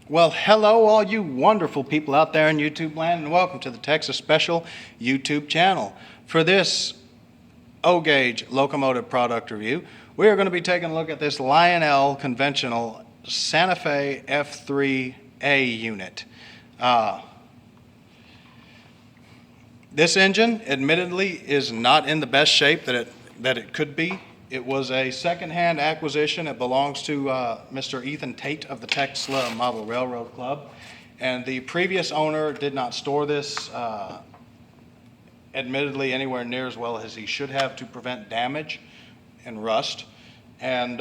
Well, hello all you wonderful people out there in YouTube land, and welcome to the Texas Special YouTube channel. For this O-Gauge locomotive product review, we are going to be taking a look at this Lionel conventional Santa Fe F3A unit. This engine admittedly is not in the best shape that it could be. It was a second-hand acquisition. It belongs to Mr. Tait of the Texas Model Railroad Club. And the previous owner did not store this, admittedly, anywhere near as well as he should have to prevent damage and rust. And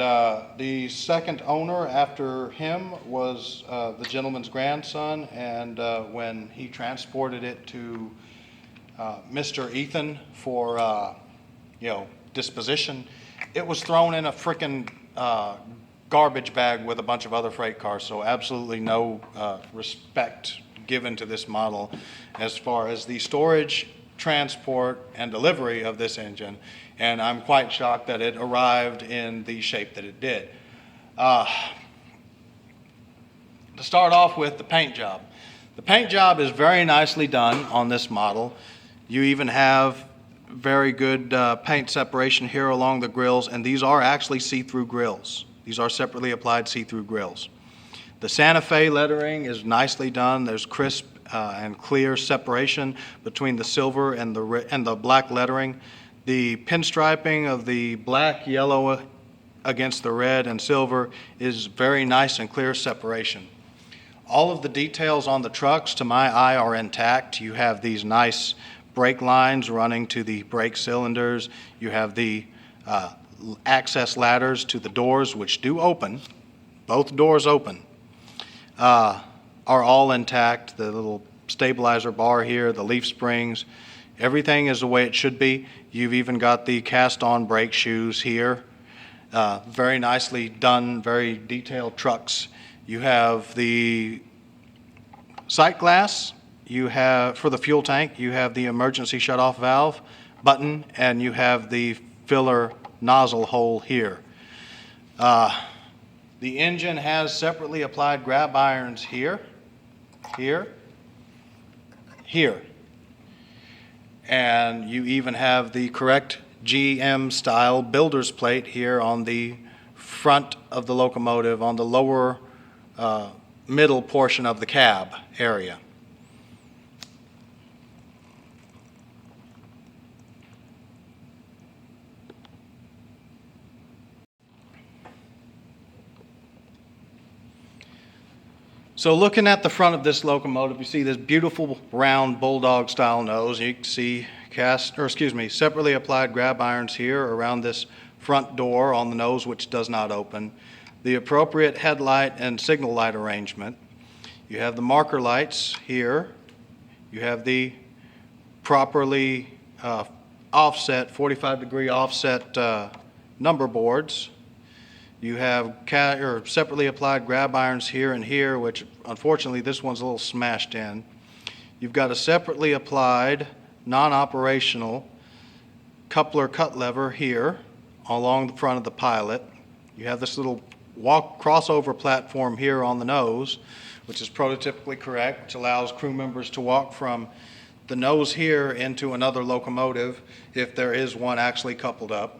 the second owner after him was the gentleman's grandson. And when he transported it to Mr. Ethan for, disposition, it was thrown in a frickin' garbage bag with a bunch of other freight cars, so absolutely no respect given to this model as far as the storage, transport, and delivery of this engine, and I'm quite shocked that it arrived in the shape that it did. To start off with, the paint job. The paint job is very nicely done on this model. You even have very good paint separation here along the grills, and these are actually see-through grills. These are separately applied see-through grills. The Santa Fe lettering is nicely done. There's crisp and clear separation between the silver and the black lettering. The pinstriping of the black, yellow against the red and silver is very nice and clear separation. All of the details on the trucks, to my eye, are intact. You have these nice brake lines running to the brake cylinders. You have the access ladders to the doors, which do open. Both doors open. Are all intact. The little stabilizer bar here, the leaf springs, everything is the way it should be. You've even got the cast-on brake shoes here. Very nicely done, very detailed trucks. You have the sight glass. You have, for the fuel tank, you have the emergency shutoff valve button, and you have the filler nozzle hole here. The engine has separately applied grab irons here, here, here. And you even have the correct GM style builder's plate here on the front of the locomotive on the lower middle portion of the cab area. So looking at the front of this locomotive, you see this beautiful round bulldog style nose. You can see separately applied grab irons here around this front door on the nose, which does not open. The appropriate headlight and signal light arrangement. You have the marker lights here. You have the properly offset, 45-degree offset number boards. You have separately applied grab irons here and here, which unfortunately this one's a little smashed in. You've got a separately applied, non-operational coupler cut lever here along the front of the pilot. You have this little crossover platform here on the nose, which is prototypically correct, which allows crew members to walk from the nose here into another locomotive if there is one actually coupled up.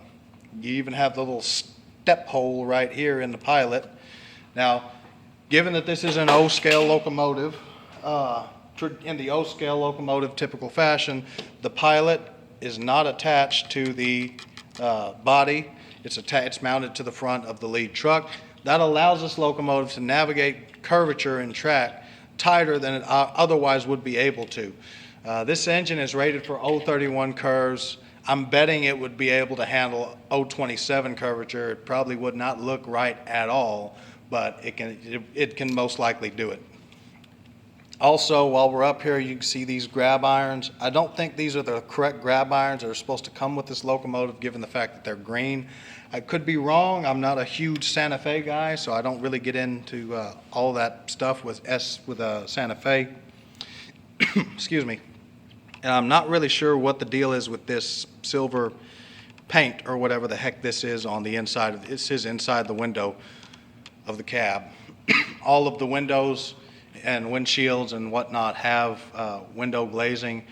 You even have the little step hole right here in the pilot. Now, given that this is an O-scale locomotive, in the O-scale locomotive typical fashion, the pilot is not attached to the body. It's mounted to the front of the lead truck. That allows this locomotive to navigate curvature and track tighter than it otherwise would be able to. This engine is rated for 031 curves. I'm betting it would be able to handle 027 curvature. It probably would not look right at all, but it can most likely do it. Also, while we're up here, you can see these grab irons. I don't think these are the correct grab irons that are supposed to come with this locomotive, given the fact that they're green. I could be wrong. I'm not a huge Santa Fe guy, so I don't really get into all that stuff with Santa Fe. Excuse me. And I'm not really sure what the deal is with this silver paint or whatever the heck this is on the inside. This is inside the window of the cab. all of the windows and windshields and whatnot have window glazing.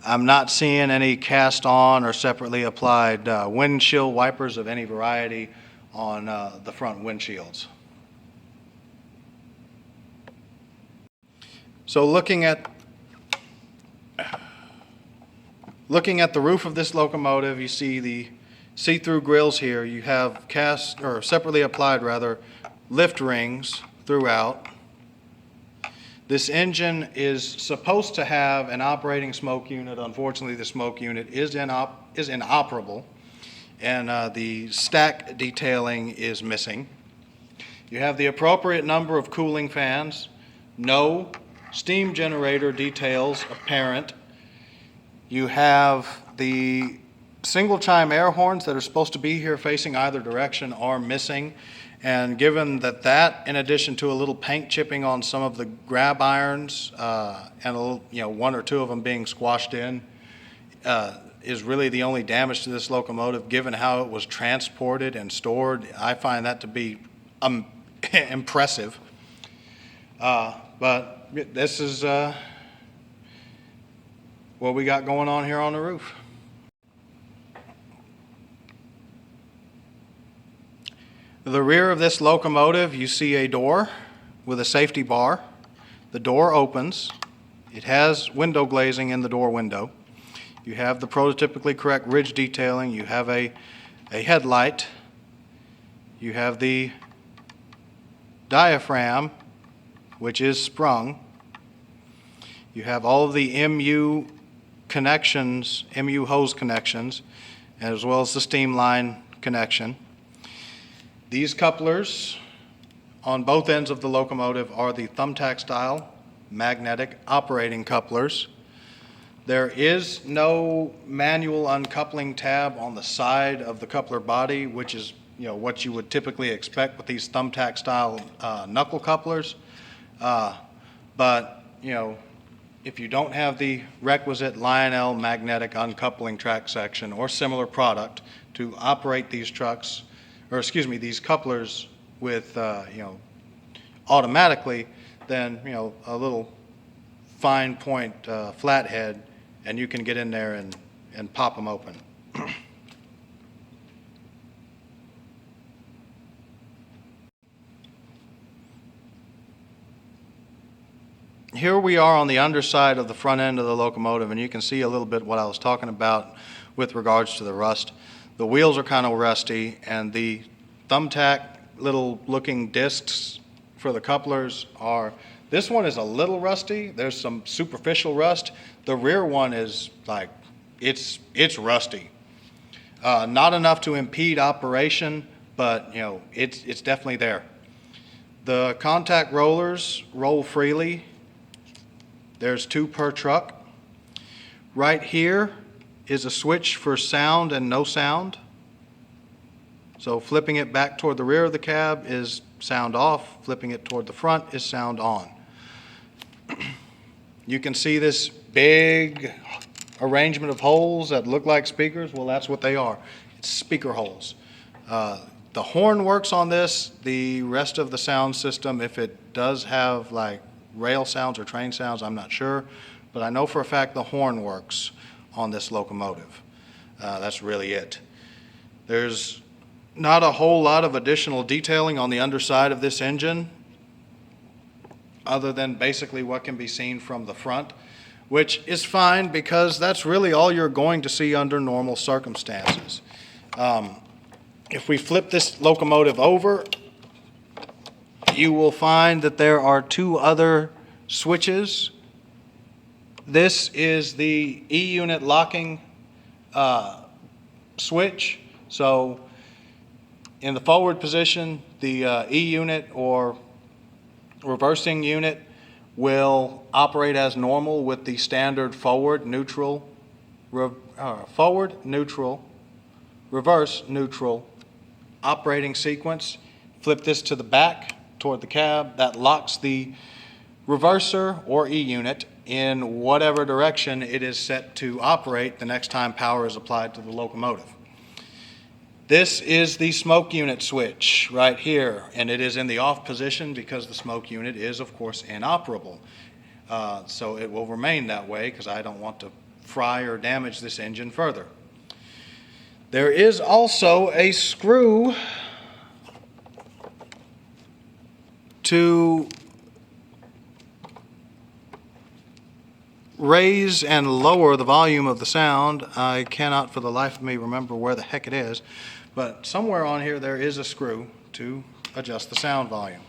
I'm not seeing any cast on or separately applied windshield wipers of any variety on the front windshields. So looking at the roof of this locomotive, you see the see-through grills here. You have cast, or separately applied rather, lift rings throughout. This engine is supposed to have an operating smoke unit. Unfortunately, the smoke unit is inoperable, and the stack detailing is missing. You have the appropriate number of cooling fans. No steam generator details apparent. You have the single chime air horns that are supposed to be here facing either direction are missing. And given that, in addition to a little paint chipping on some of the grab irons and a little, one or two of them being squashed in, is really the only damage to this locomotive. Given how it was transported and stored, I find that to be impressive. But this is what we got going on here on the roof. The rear of this locomotive, you see a door with a safety bar. The door opens. It has window glazing in the door window. You have the prototypically correct ridge detailing. You have a headlight. You have the diaphragm, which is sprung. You have all of the MU connections, MU hose connections, as well as the steam line connection. These couplers on both ends of the locomotive are the thumbtack style magnetic operating couplers. There is no manual uncoupling tab on the side of the coupler body, which is what you would typically expect with these thumbtack style knuckle couplers. But if you don't have the requisite Lionel magnetic uncoupling track section or similar product to operate these trucks, these couplers with, automatically, then, a little fine point flathead, and you can get in there and pop them open. Here we are on the underside of the front end of the locomotive, and you can see a little bit what I was talking about with regards to the rust. The wheels are kind of rusty, and the thumbtack little looking discs for the couplers this one is a little rusty. There's some superficial rust. The rear one is like, it's rusty. Not enough to impede operation, but it's definitely there. The contact rollers roll freely. There's 2 per truck. Right here is a switch for sound and no sound. So flipping it back toward the rear of the cab is sound off. Flipping it toward the front is sound on. You can see this big arrangement of holes that look like speakers. Well, that's what they are. It's speaker holes. The horn works on this. The rest of the sound system, if it does have like rail sounds or train sounds, I'm not sure. But I know for a fact the horn works on this locomotive. That's really it. There's not a whole lot of additional detailing on the underside of this engine other than basically what can be seen from the front, which is fine because that's really all you're going to see under normal circumstances. If we flip this locomotive over, you will find that there are 2 other switches. This is the E-unit locking switch. So in the forward position, the E-unit or reversing unit will operate as normal with the standard forward, neutral, reverse, neutral operating sequence. Flip this to the back toward the cab. That locks the reverser or E-unit in whatever direction it is set to operate the next time power is applied to the locomotive. This is the smoke unit switch right here, and it is in the off position because the smoke unit is, of course, inoperable. So it will remain that way because I don't want to fry or damage this engine further. There is also a screw to raise and lower the volume of the sound. I cannot for the life of me remember where the heck it is, but somewhere on here there is a screw to adjust the sound volume.